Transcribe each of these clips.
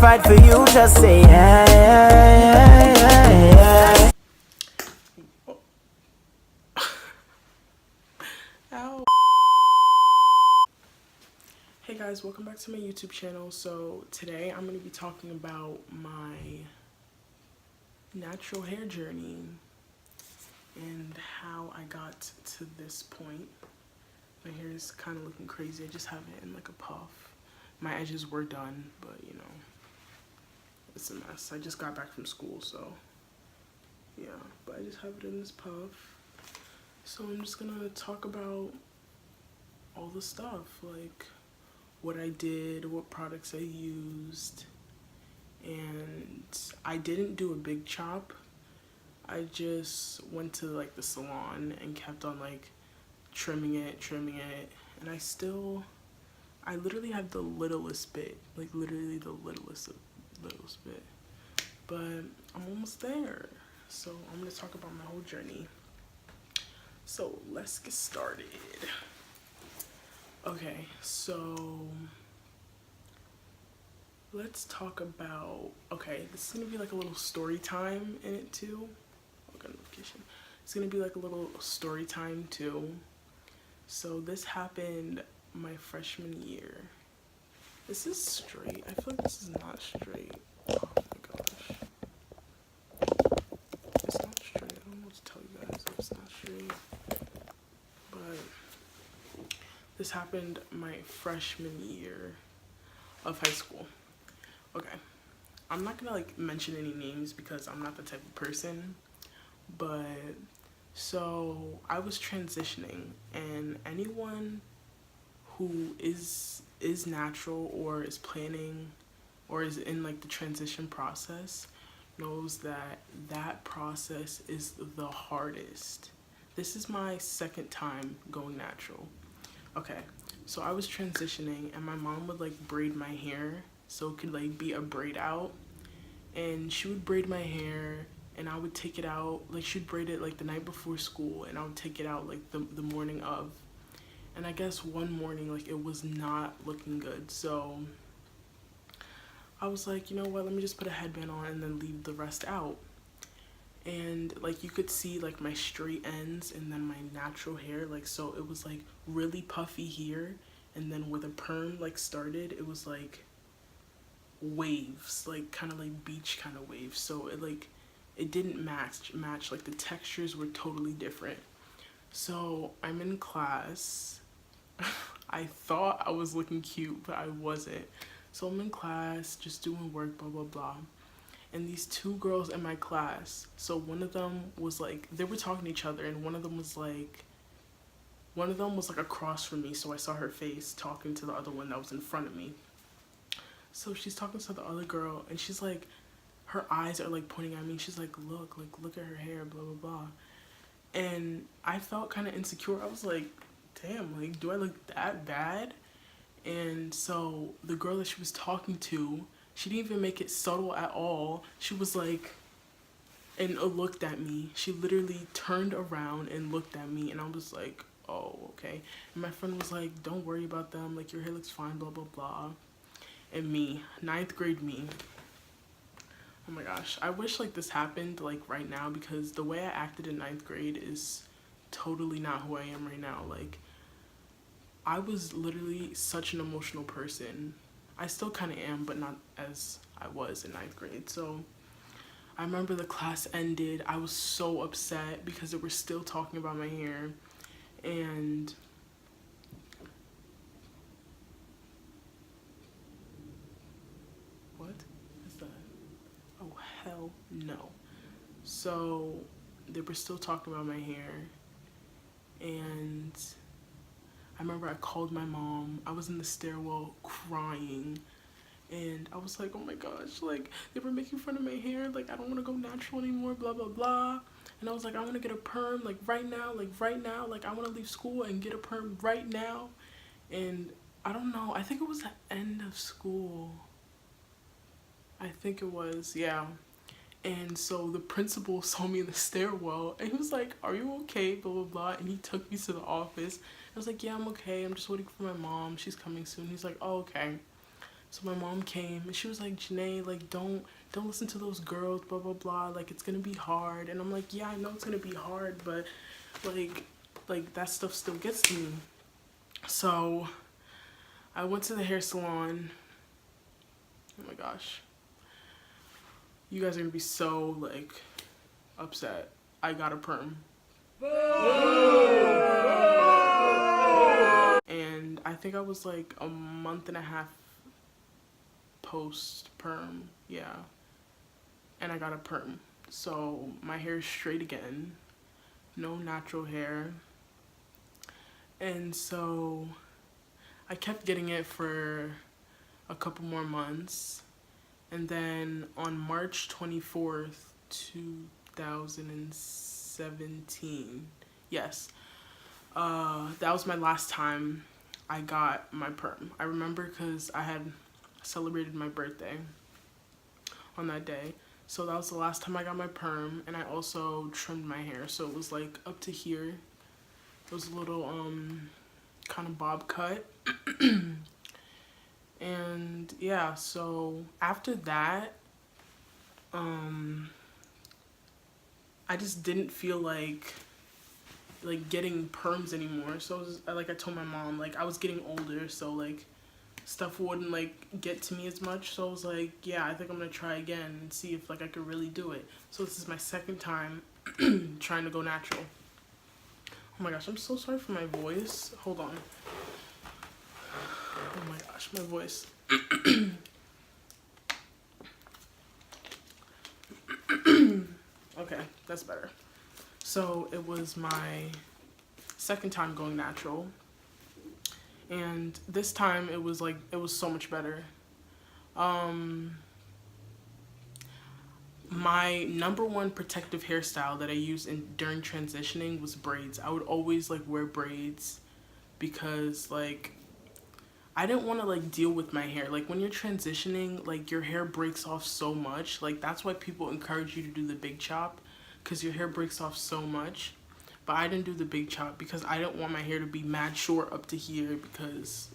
fight for you, just say yeah, yeah, yeah, yeah. Ow. Hey guys, welcome back to my YouTube channel. So today I'm going to be talking about my natural hair journey and how I got to this point. My hair is kind of looking crazy. I just have it in like a puff. My edges were done, but you know, it's a mess. I just got back from school, so yeah, but I just have it in this puff. So I'm just gonna talk about all the stuff, like what I did, what products I used, and I didn't do a big chop. I just went to like the salon and kept on like trimming it, and I literally have the littlest bit, like literally the littlest bit, but I'm almost there. So I'm gonna talk about my whole journey. So let's get started. Okay, so let's talk about, okay, this is gonna be like a little story time in it too. Oh, got a notification. It's gonna be like a little story time too. So this happened my freshman year. This is straight. I feel like this is not straight. Oh my gosh. It's not straight. I don't know what to tell you guys if it's not straight. But this happened my freshman year of high school. Okay, I'm not gonna like mention any names because I'm not the type of person, but so I was transitioning, and anyone who is natural or is planning or is in like the transition process knows that that process is the hardest. This is my second time going natural. Okay, so I was transitioning and my mom would like braid my hair so it could like be a braid out, and she would braid my hair and I would take it out, like she'd braid it like the night before school and I would take it out like the morning of. And I guess one morning like it was not looking good, so I was like, you know what, let me just put a headband on and then leave the rest out. And like you could see like my straight ends and then my natural hair, like so it was like really puffy here, and then where the perm like started it was like waves, like kind of like beach kind of waves, so it didn't match, like the textures were totally different. So I'm in class. I thought I was looking cute, but I wasn't. So I'm in class just doing work, blah blah blah, and these two girls in my class, so one of them was like, they were talking to each other, and one of them was like across from me, so I saw her face talking to the other one that was in front of me. So she's talking to the other girl and she's like, her eyes are like pointing at me, she's like, look at her hair, blah blah blah. And I felt kind of insecure. I was like, damn, like do I look that bad? And so the girl that she was talking to, she didn't even make it subtle at all. She was like, and looked at me. She literally turned around and looked at me, and I was like, oh, okay. And my friend was like, don't worry about them, like your hair looks fine, blah blah blah. And me, ninth grade me, oh my gosh, I wish like this happened like right now, because the way I acted in ninth grade is totally not who I am right now. Like I was literally such an emotional person. I still kind of am, but not as I was in ninth grade. So I remember the class ended. I was so upset because they were still talking about my hair. And what is that? Oh, hell no. So they were still talking about my hair. And I remember I called my mom. I was in the stairwell crying. And I was like, oh my gosh, like they were making fun of my hair. Like I don't want to go natural anymore, blah, blah, blah. And I was like, I want to get a perm like right now, like I want to leave school and get a perm right now. And I don't know, I think it was the end of school. I think it was, yeah. And so the principal saw me in the stairwell and he was like, are you okay, blah blah blah, and he took me to the office. I was like, yeah, I'm okay, I'm just waiting for my mom, she's coming soon. He's like, oh, okay. So my mom came and she was like, Janae, like don't listen to those girls, blah blah blah, like it's gonna be hard. And I'm like, yeah, I know it's gonna be hard, but like that stuff still gets to me. So I went to the hair salon. Oh my gosh, you guys are gonna be so like upset. I got a perm. And I think I was like a month and a half post perm, yeah. And I got a perm. So my hair is straight again. No natural hair. And so I kept getting it for a couple more months. And then on March 24th, 2017, yes, that was my last time I got my perm. I remember because I had celebrated my birthday on that day. So that was the last time I got my perm, and I also trimmed my hair. So it was like up to here. It was a little kind of bob cut. And yeah, so after that, I just didn't feel like getting perms anymore. So it was, like I told my mom, like I was getting older, so like stuff wouldn't like get to me as much. So I was like, yeah, I think I'm gonna try again and see if like I could really do it. So this is my second time trying to go natural. Oh my gosh, I'm so sorry for my voice. Hold on. Oh my gosh, my voice. Okay, that's better. So it was my second time going natural. And this time it was so much better. My number one protective hairstyle that I used during transitioning was braids. I would always like wear braids because like I didn't want to like deal with my hair. Like when you're transitioning, like your hair breaks off so much. Like that's why people encourage you to do the big chop, because your hair breaks off so much. But I didn't do the big chop because I didn't want my hair to be mad short up to here, because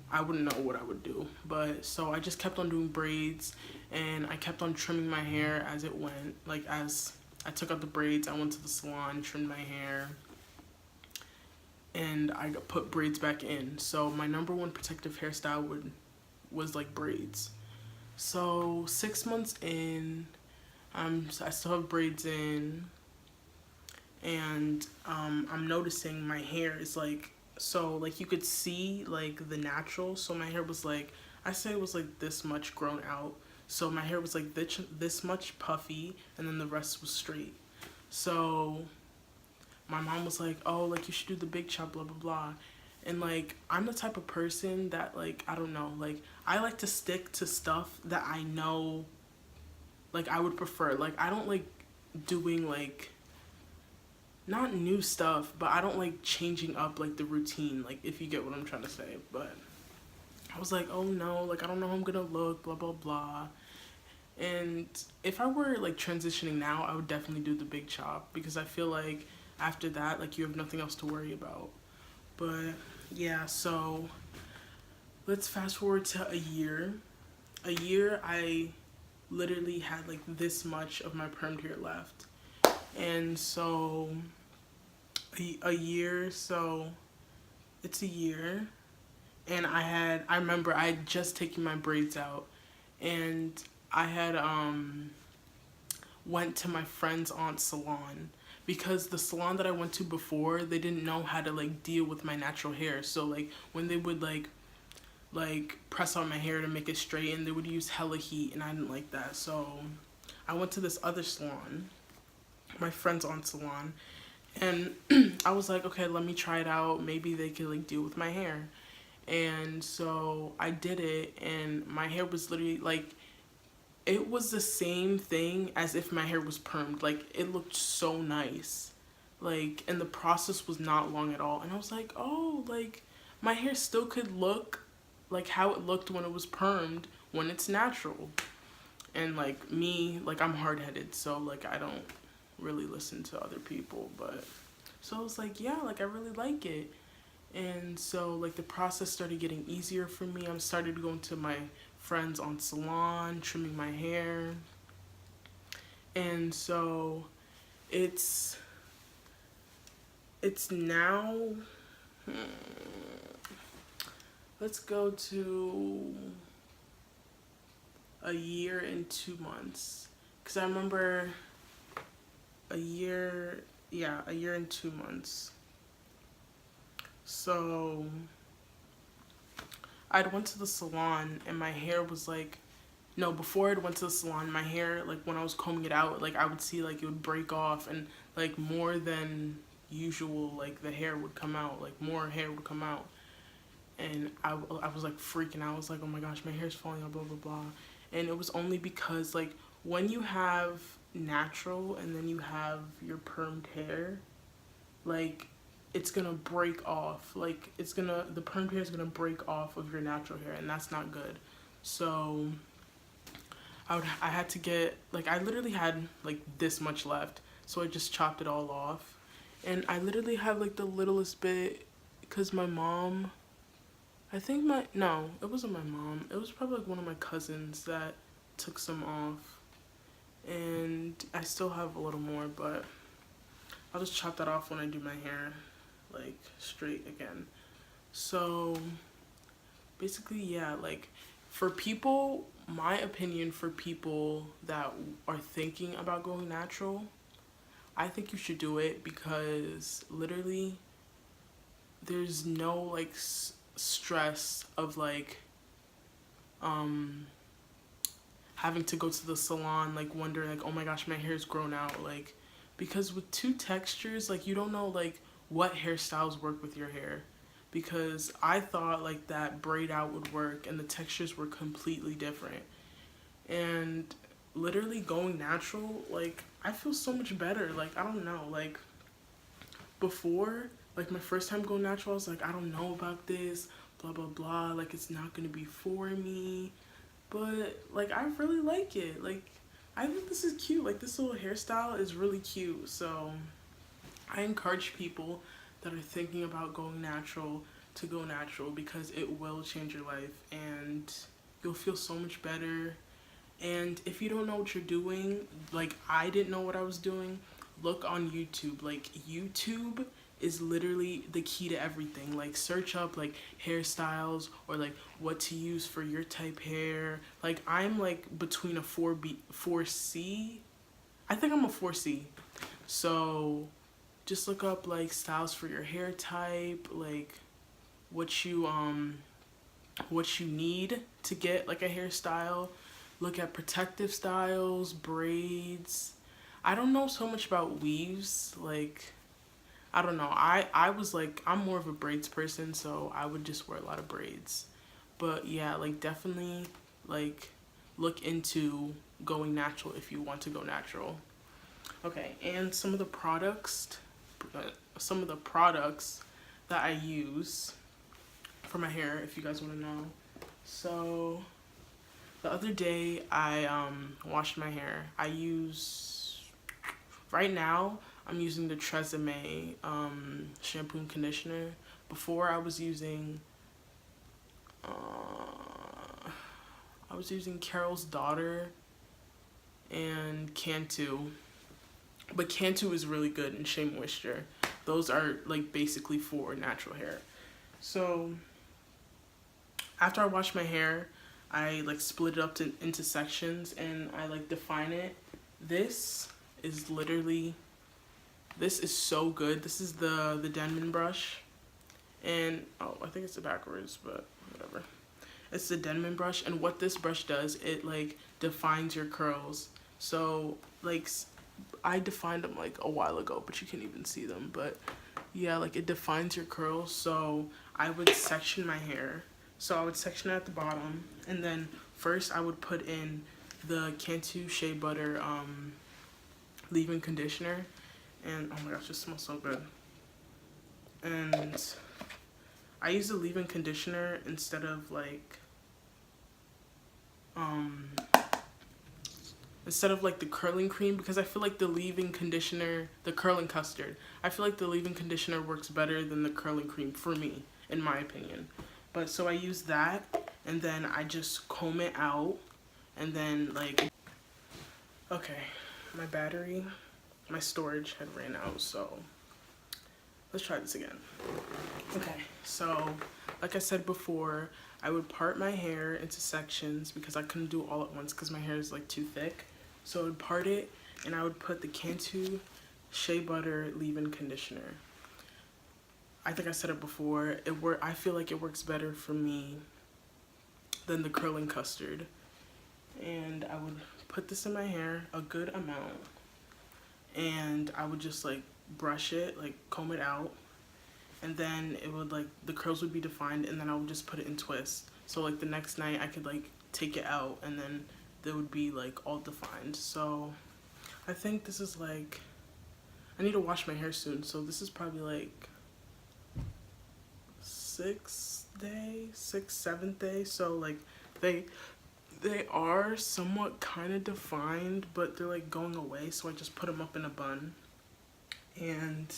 I wouldn't know what I would do. But so I just kept on doing braids, and I kept on trimming my hair as it went. Like as I took out the braids, I went to the salon, trimmed my hair, and I put braids back in. So my number one protective hairstyle was like braids. So 6 months in, I still have braids in, and I'm noticing my hair is like, so like you could see like the natural. So my hair was like, I say it was like this much grown out. So my hair was like this much puffy, and then the rest was straight. So my mom was like, oh, like you should do the big chop, blah blah blah. And like I'm the type of person that like, I don't know, like I like to stick to stuff that I know like I would prefer. Like I don't like doing like, not new stuff, but I don't like changing up like the routine, like if you get what I'm trying to say. But I was like, oh no, like I don't know how I'm gonna look, blah blah blah. And if I were like transitioning now, I would definitely do the big chop, because I feel like after that, like you have nothing else to worry about. But yeah, so let's fast forward to a year. A year, I literally had like this much of my permed hair left. And so a year, so it's a year. And I remember I had just taken my braids out, and I had went to my friend's aunt's salon, because the salon that I went to before, they didn't know how to like deal with my natural hair. So like when they would like press on my hair to make it straighten, they would use hella heat, and I didn't like that. So I went to this other salon, my friend's aunt's salon, and I was like, okay, let me try it out. Maybe they could like deal with my hair. And so I did it, and my hair was literally like, it was the same thing as if my hair was permed. Like it looked so nice, like, and the process was not long at all. And I was like, oh, like my hair still could look like how it looked when it was permed, when it's natural. And like me, like I'm hard-headed, so like I don't really listen to other people. But so I was like, yeah, like I really like it. And so like the process started getting easier for me. I started going to my friends on salon, trimming my hair. And so it's now, let's go to a year and 2 months, because I remember a year and 2 months. So I'd went to the salon and my hair was like, no, before I went to the salon, my hair, like when I was combing it out, like I would see like it would break off, and like more than usual, like the hair would come out, like more hair would come out. And I was like freaking out. I was like, oh my gosh, my hair's falling out, blah, blah, blah. And it was only because like when you have natural and then you have your permed hair, like it's gonna break off. Like the permed hair is gonna break off of your natural hair, and that's not good. So I had to get, like, I literally had like this much left, so I just chopped it all off. And I literally had like the littlest bit, because my mom, no, it wasn't my mom, it was probably like one of my cousins that took some off. And I still have a little more, but I'll just chop that off when I do my hair like straight again. So basically, yeah, like for people, my opinion, for people that are thinking about going natural, I think you should do it, because literally there's no like stress of like having to go to the salon, like wondering like, oh my gosh, my hair's grown out. Like, because with two textures, like you don't know like what hairstyles work with your hair. Because I thought like that braid out would work, and the textures were completely different. And literally going natural, like I feel so much better. Like, I don't know, like before, like my first time going natural, I was like, I don't know about this, blah blah blah, like it's not gonna be for me. But like I really like it. Like I think this is cute. Like this little hairstyle is really cute. So I encourage people that are thinking about going natural to go natural, because it will change your life and you'll feel so much better. And if you don't know what you're doing, like I didn't know what I was doing, look on YouTube. Like YouTube is literally the key to everything. Like search up like hairstyles, or like what to use for your type hair. Like I'm like between a 4C. I think I'm a 4C. So just look up like styles for your hair type, like what you need to get like a hairstyle. Look at protective styles, braids. I don't know so much about weaves. Like I don't know. I was like, I'm more of a braids person, so I would just wear a lot of braids. But yeah, like definitely like look into going natural if you want to go natural. Okay, and some of the products that I use for my hair, if you guys want to know. So the other day I washed my hair. Right now I'm using the Tresemme shampoo and conditioner. Before I was using Carol's Daughter and Cantu. But Cantu is really good, and Shea Moisture. Those are like basically for natural hair. So after I wash my hair, I like split it up into sections, and I like define it. This is so good. This is the Denman brush. And oh, I think it's backwards, but whatever. It's the Denman brush, and what this brush does, it like defines your curls. So like I defined them like a while ago, but you can't even see them. But yeah, like it defines your curls. So I would section my hair. So I would section it at the bottom, and then first I would put in the Cantu Shea Butter leave-in conditioner, and oh my gosh, it smells so good. And I use the leave-in conditioner instead of like instead of like the curling cream, because I feel like the leave-in conditioner, the curling custard, I feel like the leave-in conditioner works better than the curling cream for me, in my opinion. But so I use that, and then I just comb it out, and then like, okay, my storage had ran out, so let's try this again. Okay, so like I said before, I would part my hair into sections because I couldn't do it all at once because my hair is like too thick. So I would part it, and I would put the Cantu Shea Butter leave-in conditioner. I think I said it before, I feel like it works better for me than the curling custard. And I would put this in my hair, a good amount, and I would just like brush it, like comb it out, and then it would like, the curls would be defined, and then I would just put it in twists. So like the next night I could like take it out, and then they would be like all defined. So I think this is like, I need to wash my hair soon, so this is probably like 7th day. So like they are somewhat kind of defined, but they're like going away, so I just put them up in a bun. And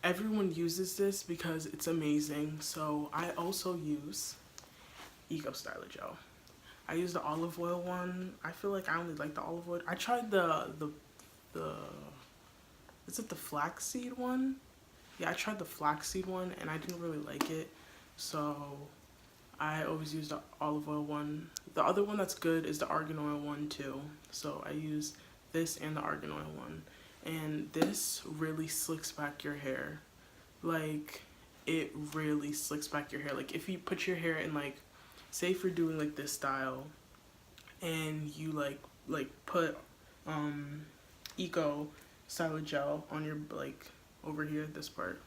everyone uses this because it's amazing. So I also use Eco Styler Gel. I use the olive oil one. I feel like I only like the olive oil. I tried the is it the flaxseed one? Yeah, I tried the flaxseed one and I didn't really like it. So I always use the olive oil one. The other one that's good is the argan oil one too. So I use this and the argan oil one. And this really slicks back your hair. Like, it really slicks back your hair. Like, if you put your hair in, like, say if you're doing like this style, and you like put Eco Styler Gel on your, like, over here, this part,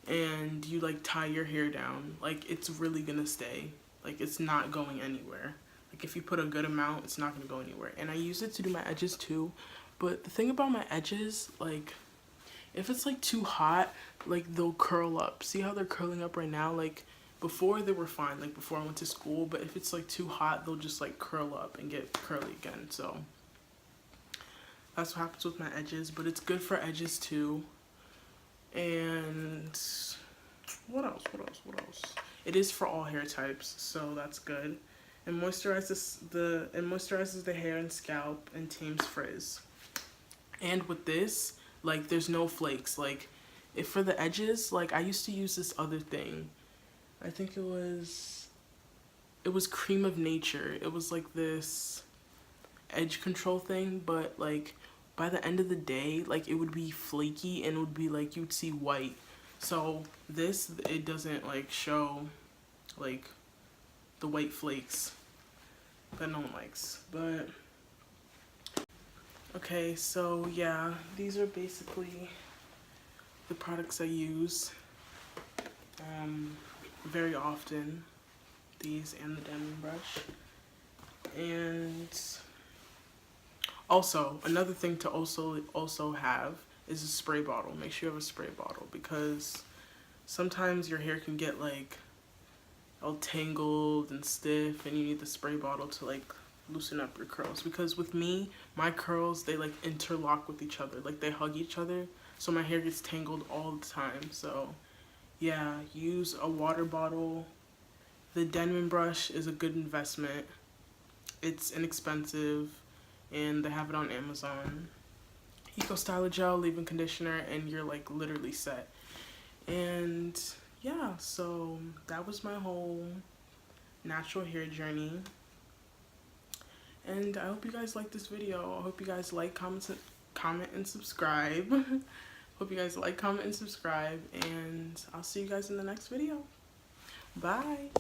and you like tie your hair down, like, it's really gonna stay. Like, it's not going anywhere. Like, if you put a good amount, it's not gonna go anywhere. And I use it to do my edges too. But the thing about my edges, like, if it's like too hot, like, they'll curl up. See how they're curling up right now? Like, before they were fine, like before I went to school, but if it's like too hot, they'll just like curl up and get curly again. So that's what happens with my edges, but it's good for edges too. And what else? It is for all hair types, so that's good. It moisturizes the hair and scalp and tames frizz. And with this, like, there's no flakes. Like, if for the edges, like, I used to use this other thing. I think it was Cream of Nature. It was like this edge control thing, but like by the end of the day, like, it would be flaky and it would be like you'd see white. So this, it doesn't like show like the white flakes that no one likes. But okay, so yeah, these are basically the products I use very often, these and the diamond brush. And also, another thing to also have is a spray bottle. Make sure you have a spray bottle, because sometimes your hair can get like all tangled and stiff, and you need the spray bottle to like loosen up your curls. Because with me, my curls, they like interlock with each other, like they hug each other, so my hair gets tangled all the time. So yeah, use a water bottle. The diamond brush is a good investment. It's inexpensive, and they have it on Amazon. Eco Styler Gel, leave-in conditioner, and you're like literally set. And yeah, so that was my whole natural hair journey. And I hope you guys like this video. I hope you guys like, comment, and subscribe. Hope you guys like, comment, and subscribe. And I'll see you guys in the next video. Bye.